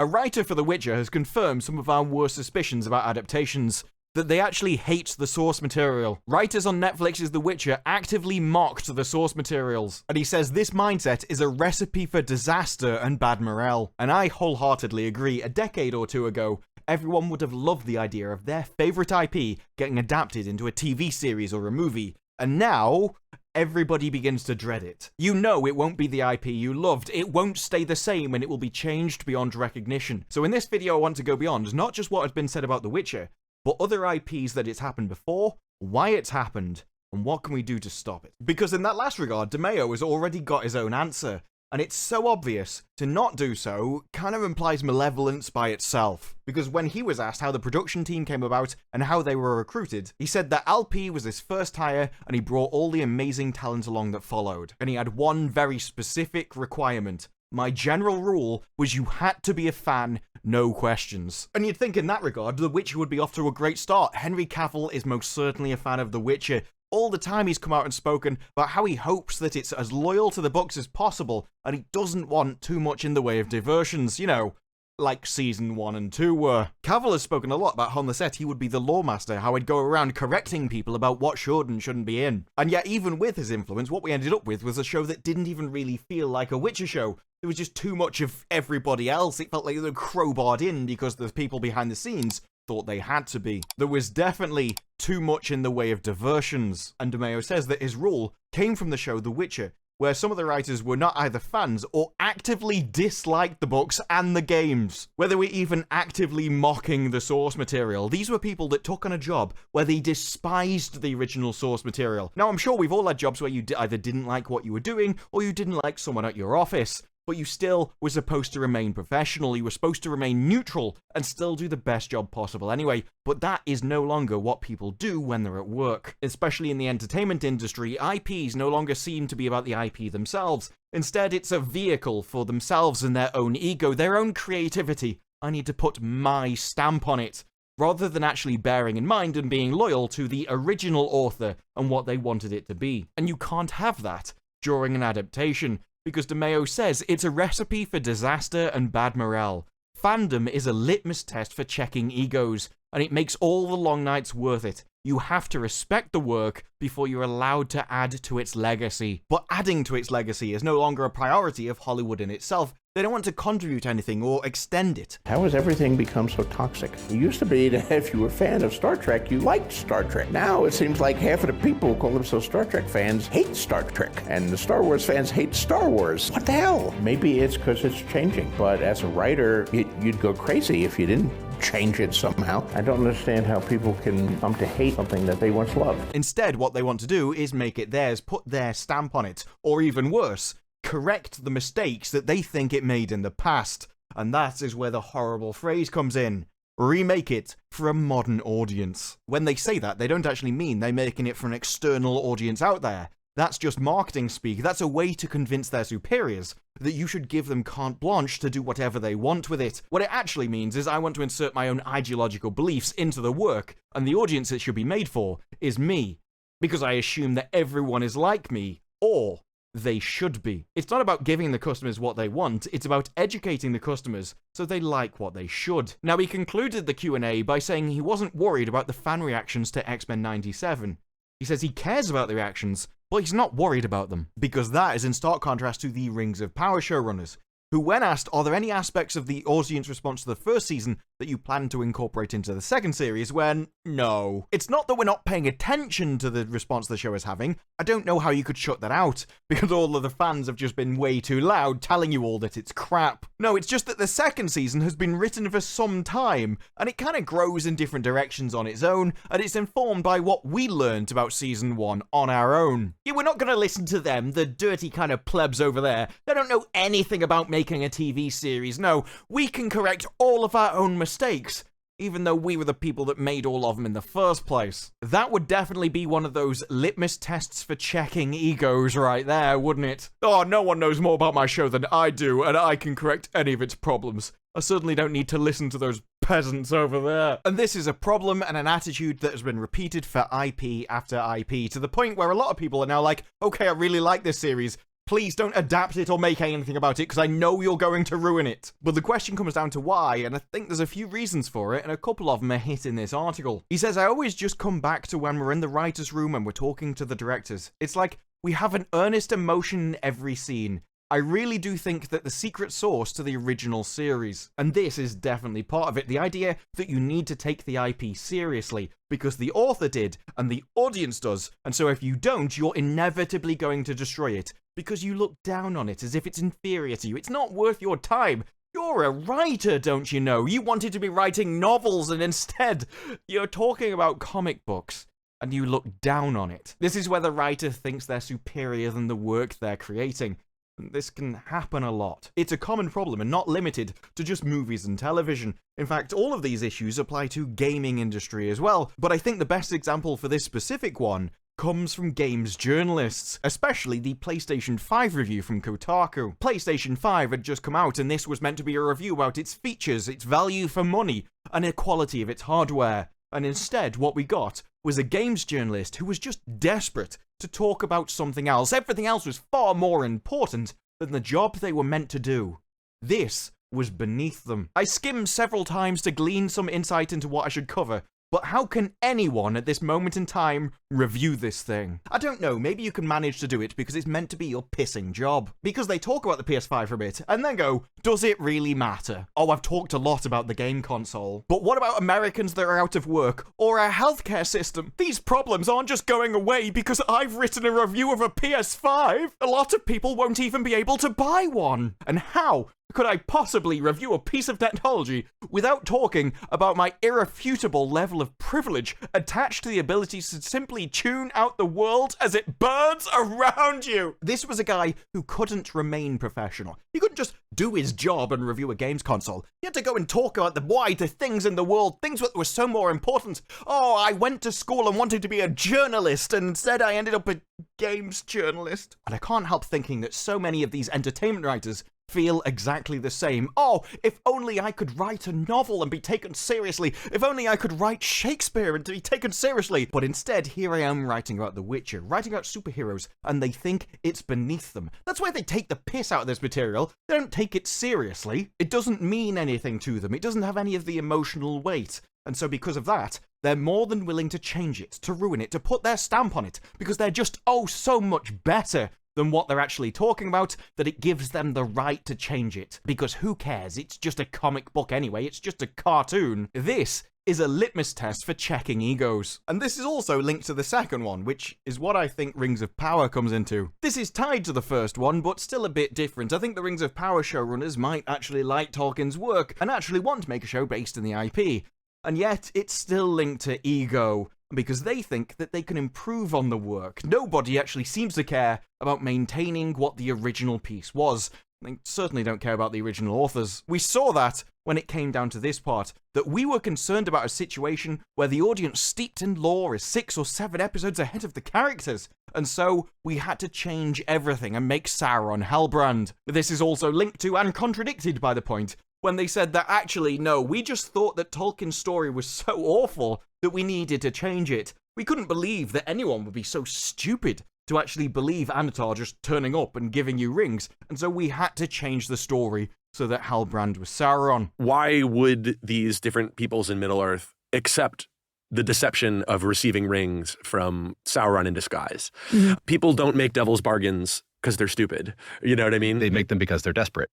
A writer for The Witcher has confirmed some of our worst suspicions about adaptations, that they actually hate the source material. Writers on Netflix's The Witcher actively mocked the source materials, and he says this mindset is a recipe for disaster and bad morale. And I wholeheartedly agree. A decade or two ago, everyone would have loved the idea of their favorite IP getting adapted into a TV series or a movie, and now everybody begins to dread it. You know it won't be the IP you loved, it won't stay the same, and it will be changed beyond recognition. So in this video I want to go beyond not just what has been said about The Witcher, but other IPs that it's happened before, why it's happened, and what can we do to stop it. Because in that last regard, DeMayo has already got his own answer, and it's so obvious to not do so kind of implies malevolence by itself. Because when he was asked how the production team came about and how they were recruited, he said that Alp was his first hire and he brought all the amazing talent along that followed. And he had one very specific requirement. My general rule was you had to be a fan, no questions. And you'd think in that regard, The Witcher would be off to a great start. Henry Cavill is most certainly a fan of The Witcher. All the time he's come out and spoken about how he hopes that it's as loyal to the books as possible, and he doesn't want too much in the way of diversions, you know, like season 1 and 2 were. Cavill has spoken a lot about how on the set he would be the lawmaster, how he'd go around correcting people about what should and shouldn't be in. And yet even with his influence, what we ended up with was a show that didn't even really feel like a Witcher show. There was just too much of everybody else. It felt like they were crowbarred in because the people behind the scenes thought they had to be. There was definitely too much in the way of diversions. And DeMayo says that his rule came from the show The Witcher, where some of the writers were not either fans or actively disliked the books and the games, where they were even actively mocking the source material. These were people that took on a job where they despised the original source material. Now, I'm sure we've all had jobs where you either didn't like what you were doing or you didn't like someone at your office, but you still were supposed to remain professional, you were supposed to remain neutral and still do the best job possible anyway. But that is no longer what people do when they're at work. Especially in the entertainment industry, IPs no longer seem to be about the IP themselves. Instead, it's a vehicle for themselves and their own ego, their own creativity. I need to put my stamp on it, rather than actually bearing in mind and being loyal to the original author and what they wanted it to be. And you can't have that during an adaptation, because DeMayo says it's a recipe for disaster and bad morale. Fandom is a litmus test for checking egos, and it makes all the long nights worth it. You have to respect the work before you're allowed to add to its legacy. But adding to its legacy is no longer a priority of Hollywood in itself. They don't want to contribute anything or extend it. How has everything become so toxic? It used to be that if you were a fan of Star Trek, you liked Star Trek. Now it seems like half of the people who call themselves Star Trek fans hate Star Trek, and the Star Wars fans hate Star Wars. What the hell? Maybe it's because it's changing, but as a writer, you'd go crazy if you didn't change it somehow. I don't understand how people can come to hate something that they once loved. Instead, what they want to do is make it theirs, put their stamp on it, or even worse, correct the mistakes that they think it made in the past. And that is where the horrible phrase comes in. Remake it for a modern audience. When they say that, they don't actually mean they're making it for an external audience out there. That's just marketing speak. That's a way to convince their superiors that you should give them carte blanche to do whatever they want with it. What it actually means is I want to insert my own ideological beliefs into the work, and the audience it should be made for is me, because I assume that everyone is like me, or they should be. It's not about giving the customers what they want, it's about educating the customers so they like what they should. Now, he concluded the Q&A by saying he wasn't worried about the fan reactions to X-Men 97. He says he cares about the reactions, but he's not worried about them, because that is in stark contrast to the Rings of Power showrunners, who, when asked, are there any aspects of the audience response to the first season that you plan to incorporate into the second series, went, no. It's not that we're not paying attention to the response the show is having. I don't know how you could shut that out, because all of the fans have just been way too loud telling you all that it's crap. No, it's just that the second season has been written for some time, and it kind of grows in different directions on its own, and it's informed by what we learned about season 1 on our own. Yeah, we're not going to listen to them, the dirty kind of plebs over there. They don't know anything about making a TV series. No, we can correct all of our own mistakes, even though we were the people that made all of them in the first place. That would definitely be one of those litmus tests for checking egos right there, wouldn't it? Oh, no one knows more about my show than I do, and I can correct any of its problems. I certainly don't need to listen to those peasants over there. And this is a problem and an attitude that has been repeated for IP after IP, to the point where a lot of people are now like, okay, I really like this series, Please don't adapt it or make anything about it, because I know you're going to ruin it. But the question comes down to why, and I think there's a few reasons for it, and a couple of them are hit in this article. He says, I always just come back to when we're in the writer's room and we're talking to the directors. It's like we have an earnest emotion in every scene. I really do think that the secret sauce to the original series, and this is definitely part of it, the idea that you need to take the IP seriously, because the author did, and the audience does, and so if you don't, you're inevitably going to destroy it, because you look down on it as if it's inferior to you. It's not worth your time. You're a writer, don't you know? You wanted to be writing novels, and instead, you're talking about comic books, and you look down on it. This is where the writer thinks they're superior than the work they're creating. This can happen a lot. It's a common problem and not limited to just movies and television. In fact, all of these issues apply to gaming industry as well, but I think the best example for this specific one comes from games journalists, especially the PlayStation 5 review from Kotaku. PlayStation 5 had just come out, and this was meant to be a review about its features, its value for money, and the quality of its hardware. And instead, what we got was a games journalist who was just desperate to talk about something else. Everything else was far more important than the job they were meant to do. This was beneath them. I skimmed several times to glean some insight into what I should cover, but how can anyone at this moment in time review this thing? I don't know, maybe you can manage to do it because it's meant to be your pissing job. Because they talk about the PS5 for a bit, and then go, does it really matter? Oh, I've talked a lot about the game console. But what about Americans that are out of work, or our healthcare system? These problems aren't just going away because I've written a review of a PS5. A lot of people won't even be able to buy one. And how could I possibly review a piece of technology without talking about my irrefutable level of privilege attached to the ability to simply tune out the world as it burns around you? This was a guy who couldn't remain professional. He couldn't just do his job and review a games console. He had to go and talk about the wider things in the world, things that were so more important. Oh, I went to school and wanted to be a journalist, and instead I ended up a games journalist. And I can't help thinking that so many of these entertainment writers feel exactly the same. Oh, if only I could write a novel and be taken seriously. If only I could write Shakespeare and be taken seriously. But instead, here I am writing about The Witcher, writing about superheroes, and they think it's beneath them. That's why they take the piss out of this material. They don't take it seriously. It doesn't mean anything to them. It doesn't have any of the emotional weight. And so because of that, they're more than willing to change it, to ruin it, to put their stamp on it, because they're just, oh, so much better than what they're actually talking about, that it gives them the right to change it. Because who cares? It's just a comic book anyway. It's just a cartoon. This is a litmus test for checking egos. And this is also linked to the second one, which is what I think Rings of Power comes into. This is tied to the first one, but still a bit different. I think the Rings of Power showrunners might actually like Tolkien's work and actually want to make a show based in the IP. And yet, it's still linked to ego, because they think that they can improve on the work. Nobody actually seems to care about maintaining what the original piece was. They certainly don't care about the original authors. We saw that when it came down to this part, that we were concerned about a situation where the audience steeped in lore is 6 or 7 episodes ahead of the characters, and so we had to change everything and make Sauron Hellbrand. This is also linked to and contradicted by the point when they said that actually, no, we just thought that Tolkien's story was so awful that we needed to change it. We couldn't believe that anyone would be so stupid to actually believe Anatar just turning up and giving you rings, and so we had to change the story so that Hellbrand was Sauron. Why would these different peoples in Middle-earth accept the deception of receiving rings from Sauron in disguise? Mm-hmm. People don't make devil's bargains because they're stupid. You know what I mean? They make them because they're desperate.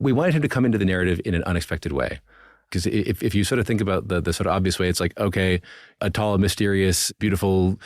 We wanted him to come into the narrative in an unexpected way. Because if you sort of think about the sort of obvious way, it's like, okay, a tall, mysterious, beautiful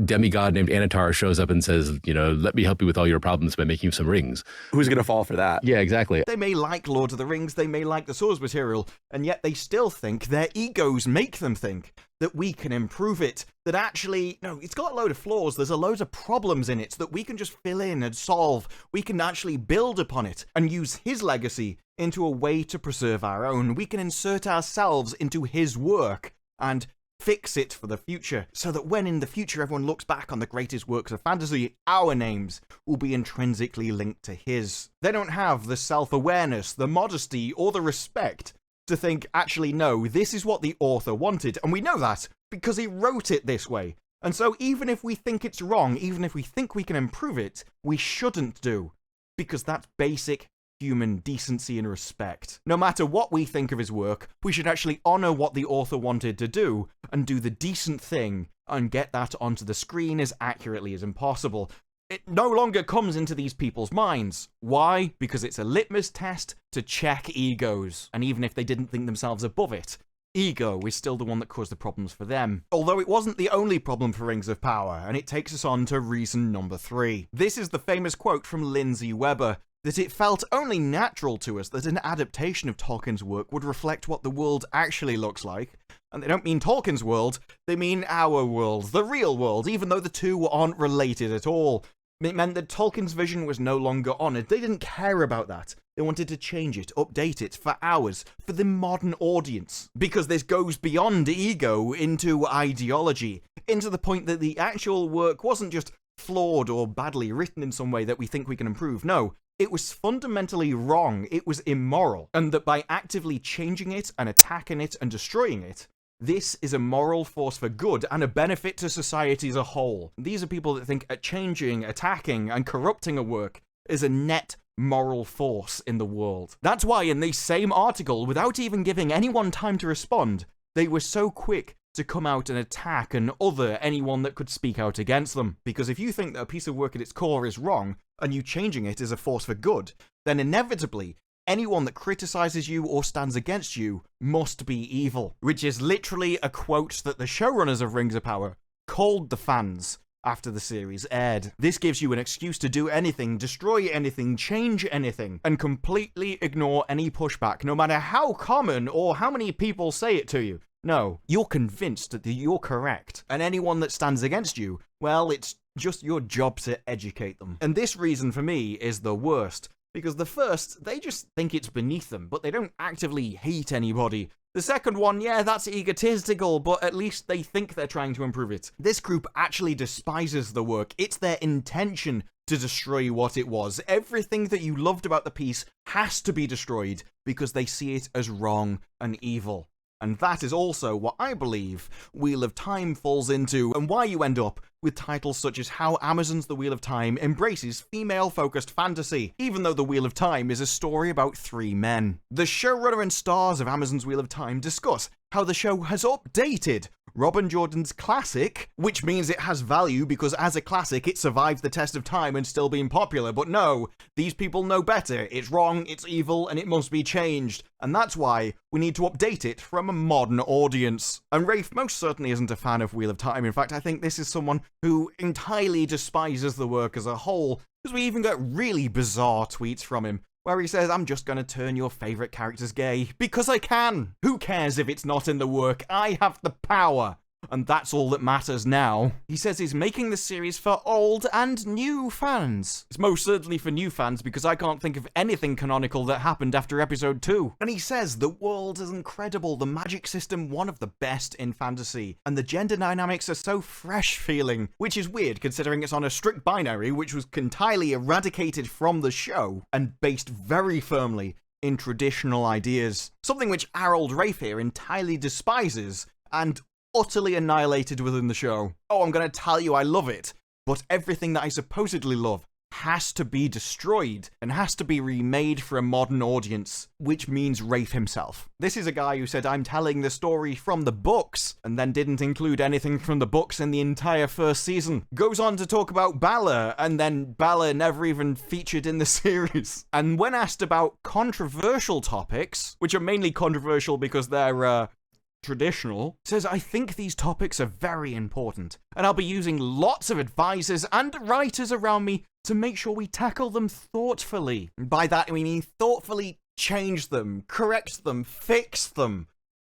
demigod named Anatar shows up and says, you know, let me help you with all your problems by making you some rings. Who's going to fall for that? Yeah, exactly. They may like Lord of the Rings, they may like the source material, and yet they still think, their egos make them think, that we can improve it. That actually, no, it's got a load of flaws, there's a load of problems in it that we can just fill in and solve. We can actually build upon it and use his legacy into a way to preserve our own. We can insert ourselves into his work and fix it for the future, so that when in the future everyone looks back on the greatest works of fantasy, our names will be intrinsically linked to his. They don't have the self-awareness, the modesty, or the respect to think, actually, no, this is what the author wanted, and we know that because he wrote it this way. And so even if we think it's wrong, even if we think we can improve it, we shouldn't do. because that's basic human decency and respect. No matter what we think of his work, we should actually honor what the author wanted to do and do the decent thing and get that onto the screen as accurately as possible. It no longer comes into these people's minds. Why? Because it's a litmus test to check egos. And even if they didn't think themselves above it, ego is still the one that caused the problems for them. Although it wasn't the only problem for Rings of Power, and it takes us on to reason number 3. This is the famous quote from Lindsay Weber, that it felt only natural to us that an adaptation of Tolkien's work would reflect what the world actually looks like. And they don't mean Tolkien's world, they mean our world, the real world, even though the two aren't related at all. It meant that Tolkien's vision was no longer honoured. They didn't care about that. They wanted to change it, update it for ours, for the modern audience. Because this goes beyond ego into ideology, into the point that the actual work wasn't just flawed or badly written in some way that we think we can improve. No, it was fundamentally wrong. It was immoral. And that by actively changing it and attacking it and destroying it, this is a moral force for good and a benefit to society as a whole. These are people that think at changing, attacking, and corrupting a work is a net moral force in the world. That's why in the same article, without even giving anyone time to respond, they were so quick to come out and attack and other anyone that could speak out against them. Because if you think that a piece of work at its core is wrong, and you changing it is a force for good, then inevitably, anyone that criticizes you or stands against you must be evil. Which is literally a quote that the showrunners of Rings of Power called the fans after the series aired. This gives you an excuse to do anything, destroy anything, change anything, and completely ignore any pushback, no matter how common or how many people say it to you. No, you're convinced that you're correct, and anyone that stands against you, well, it's just your job to educate them. And this reason for me is the worst. Because the first, they just think it's beneath them, but they don't actively hate anybody. The second one, yeah, that's egotistical, but at least they think they're trying to improve it. This group actually despises the work. It's their intention to destroy what it was. Everything that you loved about the piece has to be destroyed because they see it as wrong and evil. And that is also what I believe Wheel of Time falls into, and why you end up with titles such as How Amazon's The Wheel of Time embraces female-focused fantasy, even though The Wheel of Time is a story about 3 men. The showrunner and stars of Amazon's Wheel of Time discuss how the show has updated Robin Jordan's classic, which means it has value because as a classic it survived the test of time and still being popular, but no, these people know better. It's wrong, it's evil, and it must be changed. And that's why we need to update it from a modern audience. And Rafe most certainly isn't a fan of Wheel of Time. In fact, I think this is someone who entirely despises the work as a whole, because we even get really bizarre tweets from him, where he says, I'm just gonna turn your favourite characters gay, because I can! Who cares if it's not in the work? I have the power! And that's all that matters now. He says he's making the series for old and new fans. It's most certainly for new fans because I can't think of anything canonical that happened after episode 2. And he says the world is incredible, the magic system one of the best in fantasy, and the gender dynamics are so fresh feeling, which is weird considering it's on a strict binary which was entirely eradicated from the show and based very firmly in traditional ideas. Something which Harold Rafe here entirely despises and utterly annihilated within the show. Oh, I'm gonna tell you I love it, but everything that I supposedly love has to be destroyed and has to be remade for a modern audience, which means Rafe himself. This is a guy who said, I'm telling the story from the books, and then didn't include anything from the books in the entire first season. Goes on to talk about Bala, and then Bala never even featured in the series. And when asked about controversial topics, which are mainly controversial because they're, traditional, says, I think these topics are very important, and I'll be using lots of advisors and writers around me to make sure we tackle them thoughtfully. And by that, we mean thoughtfully change them, correct them, fix them,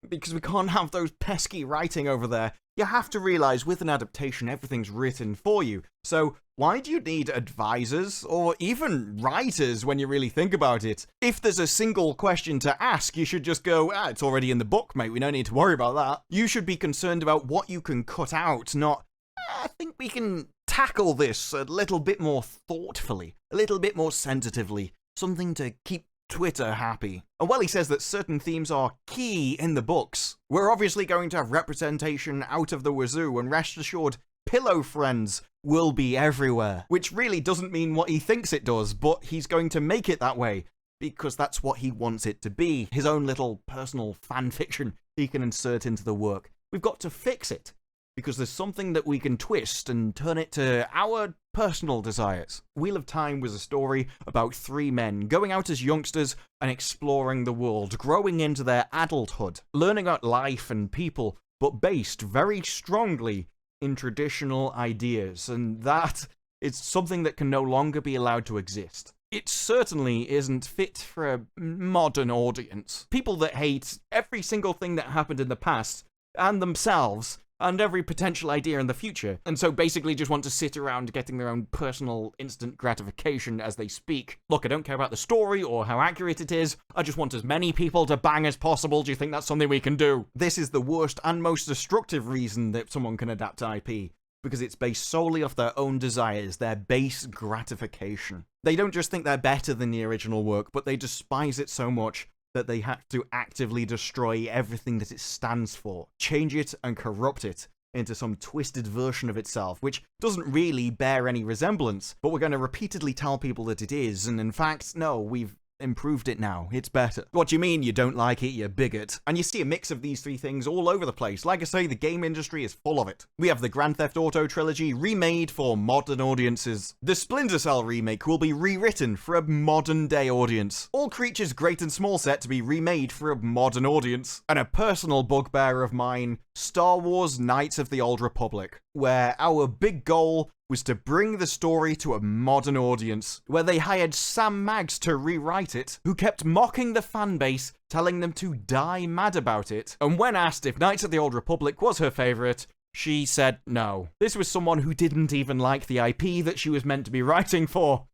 because we can't have those pesky writing over there. You have to realize with an adaptation, everything's written for you. So why do you need advisors or even writers when you really think about it? If there's a single question to ask, you should just go, it's already in the book, mate. We don't need to worry about that. You should be concerned about what you can cut out, not, I think we can tackle this a little bit more thoughtfully, a little bit more sensitively, something to keep Twitter happy. And while he says that certain themes are key in the books, we're obviously going to have representation out of the wazoo, and rest assured, pillow friends will be everywhere. Which really doesn't mean what he thinks it does, but he's going to make it that way, because that's what he wants it to be. His own little personal fan fiction he can insert into the work. We've got to fix it, because there's something that we can twist and turn it to our personal desires. Wheel of Time was a story about 3 men going out as youngsters and exploring the world, growing into their adulthood, learning about life and people, but based very strongly in traditional ideas, and that is something that can no longer be allowed to exist. It certainly isn't fit for a modern audience. People that hate every single thing that happened in the past, and themselves, and every potential idea in the future, and so basically just want to sit around getting their own personal instant gratification as they speak. Look, I don't care about the story or how accurate it is, I just want as many people to bang as possible. Do you think that's something we can do? This is the worst and most destructive reason that someone can adapt IP, because it's based solely off their own desires, their base gratification. They don't just think they're better than the original work, but they despise it so much that they have to actively destroy everything that it stands for, change it and corrupt it into some twisted version of itself, which doesn't really bear any resemblance, but we're going to repeatedly tell people that it is, and in fact, no, we've improved it now. It's better. What do you mean you don't like it, you bigot? And you see a mix of these 3 things all over the place. Like I say, the game industry is full of it. We have the Grand Theft Auto trilogy remade for modern audiences. The Splinter Cell remake will be rewritten for a modern day audience. All Creatures Great and Small set to be remade for a modern audience. And a personal bugbear of mine, Star Wars Knights of the Old Republic, where our big goal was to bring the story to a modern audience, where they hired Sam Maggs to rewrite it, who kept mocking the fanbase, telling them to die mad about it, and when asked if Knights of the Old Republic was her favourite, she said no. This was someone who didn't even like the IP that she was meant to be writing for.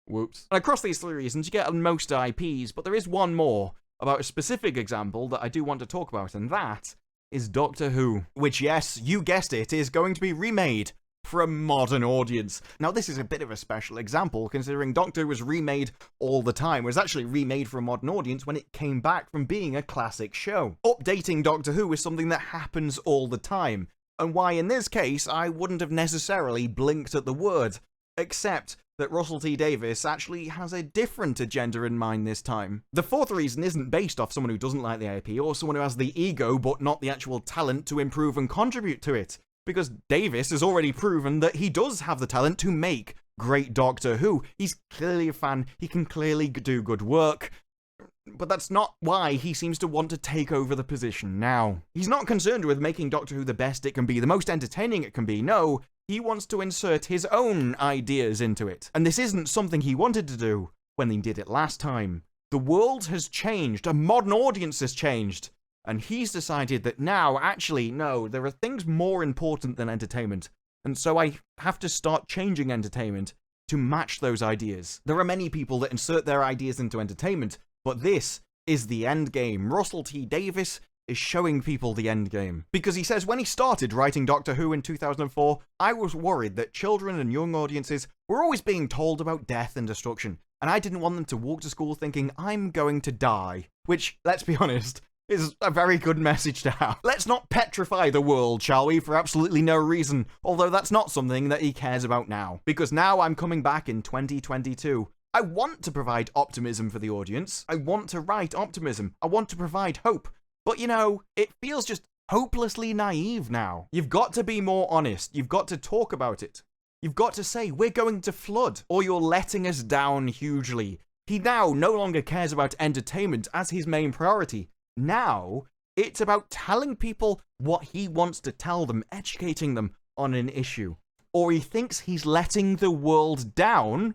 Whoops. And across these 3 reasons, you get on most IPs, but there is one more, about a specific example that I do want to talk about, and that is Doctor Who, which, yes, you guessed it, is going to be remade for a modern audience. Now, this is a bit of a special example, considering Doctor Who was remade all the time. It was actually remade for a modern audience when it came back from being a classic show. Updating Doctor Who is something that happens all the time, and why in this case I wouldn't have necessarily blinked at the word, except that Russell T Davies actually has a different agenda in mind this time. The 4th reason isn't based off someone who doesn't like the IP, or someone who has the ego but not the actual talent to improve and contribute to it, because Davis has already proven that he does have the talent to make great Doctor Who. He's clearly a fan, he can clearly do good work, but that's not why he seems to want to take over the position now. He's not concerned with making Doctor Who the best it can be, the most entertaining it can be. No, he wants to insert his own ideas into it. And this isn't something he wanted to do when he did it last time. The world has changed, a modern audience has changed, and he's decided that now, actually, no, there are things more important than entertainment, and so I have to start changing entertainment to match those ideas. There are many people that insert their ideas into entertainment, but this is the end game. Russell T Davies is showing people the end game. Because he says when he started writing Doctor Who in 2004, I was worried that children and young audiences were always being told about death and destruction, and I didn't want them to walk to school thinking, I'm going to die. Which, let's be honest, is a very good message to have. Let's not petrify the world, shall we, for absolutely no reason, although that's not something that he cares about now. Because now I'm coming back in 2022. I want to provide optimism for the audience. I want to write optimism. I want to provide hope. But you know, it feels just hopelessly naive now. You've got to be more honest. You've got to talk about it. You've got to say, we're going to flood, or you're letting us down hugely. He now no longer cares about entertainment as his main priority. Now, it's about telling people what he wants to tell them, educating them on an issue. Or he thinks he's letting the world down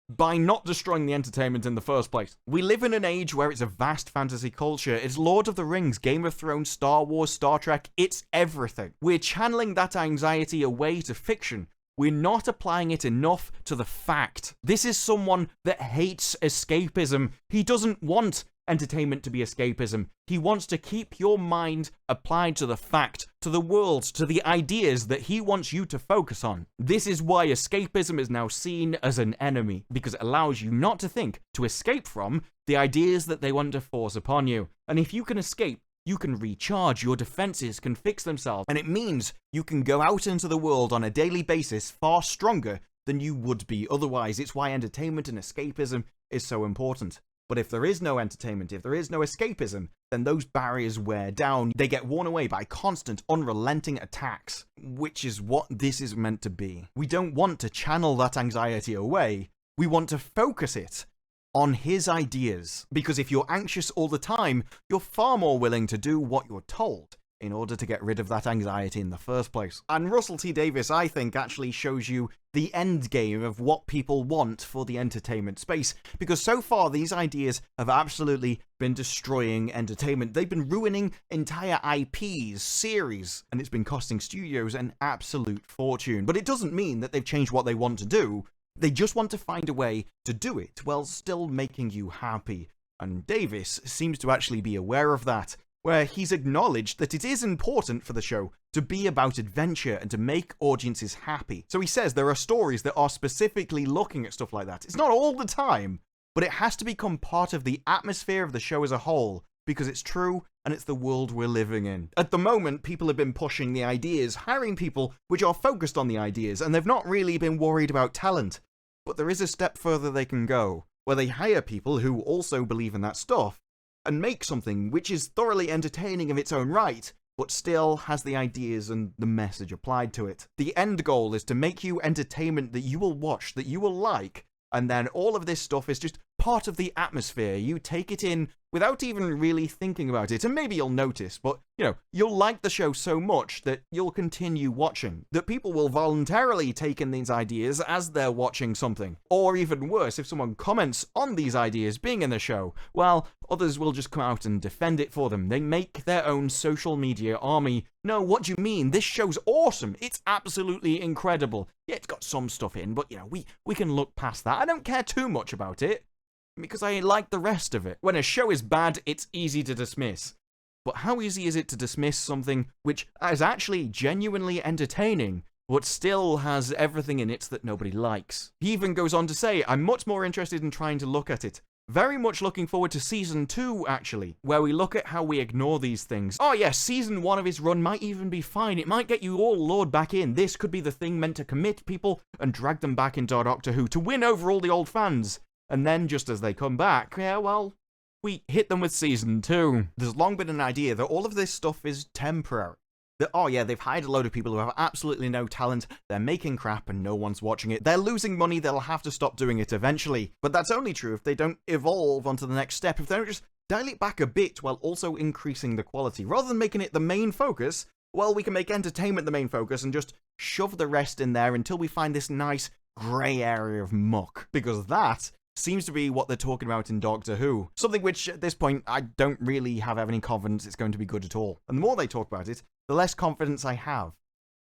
by not destroying the entertainment in the first place. We live in an age where it's a vast fantasy culture. It's Lord of the Rings, Game of Thrones, Star Wars, Star Trek, it's everything. We're channeling that anxiety away to fiction. We're not applying it enough to the fact. This is someone that hates escapism. He doesn't want entertainment to be escapism. He wants to keep your mind applied to the fact, to the world, to the ideas that he wants you to focus on. This is why escapism is now seen as an enemy, because it allows you not to think, to escape from the ideas that they want to force upon you. And if you can escape, You can recharge, your defenses can fix themselves, and it means you can go out into the world on a daily basis far stronger than you would be otherwise. It's why entertainment and escapism is so important. But if there is no entertainment, if there is no escapism, then those barriers wear down. They get worn away by constant, unrelenting attacks, which is what this is meant to be. We don't want to channel that anxiety away. We want to focus it on his ideas. Because if you're anxious all the time, you're far more willing to do what you're told in order to get rid of that anxiety in the first place. And Russell T Davies, I think, actually shows you the end game of what people want for the entertainment space, because so far these ideas have absolutely been destroying entertainment. They've been ruining entire IPs, series, and it's been costing studios an absolute fortune. But it doesn't mean that they've changed what they want to do. They just want to find a way to do it while still making you happy. And Davies seems to actually be aware of that, where he's acknowledged that it is important for the show to be about adventure and to make audiences happy. So he says there are stories that are specifically looking at stuff like that. It's not all the time, but it has to become part of the atmosphere of the show as a whole, because it's true and it's the world we're living in. At the moment, people have been pushing the ideas, hiring people which are focused on the ideas, and they've not really been worried about talent. But there is a step further they can go, where they hire people who also believe in that stuff, and make something which is thoroughly entertaining of its own right, but still has the ideas and the message applied to it. The end goal is to make you entertainment that you will watch, that you will like, and then all of this stuff is just part of the atmosphere. You take it in without even really thinking about it, and maybe you'll notice, but, you'll like the show so much that you'll continue watching, that people will voluntarily take in these ideas as they're watching something. Or even worse, if someone comments on these ideas being in the show, well, others will just come out and defend it for them. They make their own social media army. No, what do you mean? This show's awesome. It's absolutely incredible. Yeah, it's got some stuff in, but, we can look past that. I don't care too much about it, because I like the rest of it. When a show is bad, it's easy to dismiss. But how easy is it to dismiss something which is actually genuinely entertaining, but still has everything in it that nobody likes? He even goes on to say, I'm much more interested in trying to look at it. Very much looking forward to Season 2, actually, where we look at how we ignore these things. Oh yes, Season 1 of his run might even be fine. It might get you all lured back in. This could be the thing meant to commit people and drag them back into Doctor Who to win over all the old fans. And then, just as they come back, we hit them with Season 2. There's long been an idea that all of this stuff is temporary. That, they've hired a load of people who have absolutely no talent, they're making crap and no one's watching it, they're losing money, they'll have to stop doing it eventually. But that's only true if they don't evolve onto the next step, if they don't just dial it back a bit while also increasing the quality. Rather than making it the main focus, we can make entertainment the main focus and just shove the rest in there until we find this nice grey area of muck. Because that seems to be what they're talking about in Doctor Who. Something which, at this point, I don't really have any confidence it's going to be good at all. And the more they talk about it, the less confidence I have.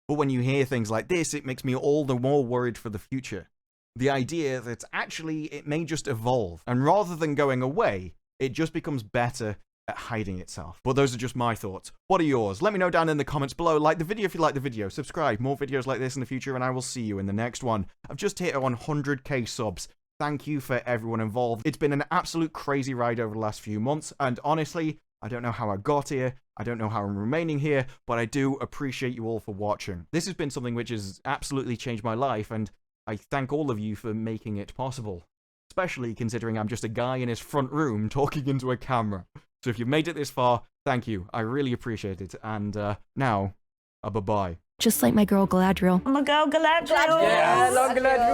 But when you hear things like this, it makes me all the more worried for the future. The idea that actually it may just evolve, and rather than going away, it just becomes better at hiding itself. But those are just my thoughts. What are yours? Let me know down in the comments below. Like the video if you like the video. Subscribe. More videos like this in the future, and I will see you in the next one. I've just hit 100k subs. Thank you for everyone involved. It's been an absolute crazy ride over the last few months, and honestly, I don't know how I got here, I don't know how I'm remaining here, but I do appreciate you all for watching. This has been something which has absolutely changed my life, and I thank all of you for making it possible. Especially considering I'm just a guy in his front room talking into a camera. So if you've made it this far, thank you. I really appreciate it. And now, bye-bye. Just like my girl Galadriel. I'm a girl Galadriel. Yeah, I love Galadriel.